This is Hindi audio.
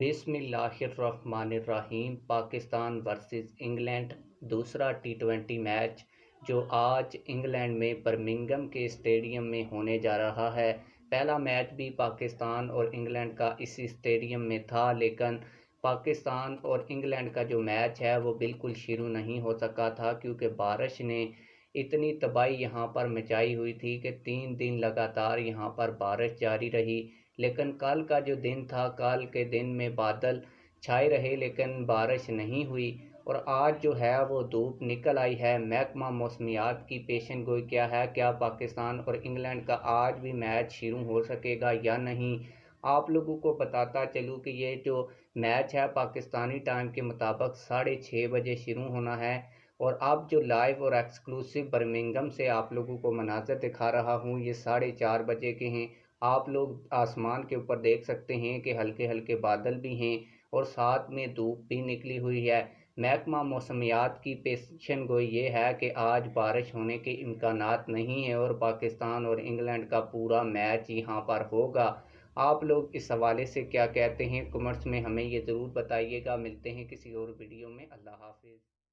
बिस्मिल्लाहिर्रहमानिर्रहीम। पाकिस्तान वर्सेस इंग्लैंड दूसरा टी20 मैच जो आज इंग्लैंड में बर्मिंघम के स्टेडियम में होने जा रहा है। पहला मैच भी पाकिस्तान और इंग्लैंड का इसी स्टेडियम में था, लेकिन पाकिस्तान और इंग्लैंड का जो मैच है वो बिल्कुल शुरू नहीं हो सका था क्योंकि बारिश ने इतनी तबाही यहाँ पर मचाई हुई थी कि 3 दिन लगातार यहाँ पर बारिश जारी रही। लेकिन कल का जो दिन था, कल के दिन में बादल छाए रहे लेकिन बारिश नहीं हुई और आज जो है वो धूप निकल आई है। महकमा मौसमियात की पेशन गोई क्या है, क्या पाकिस्तान और इंग्लैंड का आज भी मैच शुरू हो सकेगा या नहीं। आप लोगों को बताता चलूँ कि ये जो मैच है पाकिस्तानी टाइम के मुताबिक 6:30 बजे शुरू होना है और अब जो लाइव और एक्सक्लूसिव बर्मिंघम से आप लोगों को मनाज़र दिखा रहा हूँ ये 4:30 बजे के हैं। आप लोग आसमान के ऊपर देख सकते हैं कि हल्के हल्के बादल भी हैं और साथ में धूप भी निकली हुई है। महकमा मौसमियात की पेशन गोई ये है कि आज बारिश होने के इम्कानात नहीं है और पाकिस्तान और इंग्लैंड का पूरा मैच यहाँ पर होगा। आप लोग इस हवाले से क्या कहते हैं, कमेंट्स में हमें ये ज़रूर बताइएगा। मिलते हैं किसी और वीडियो में। अल्लाह हाफिज़।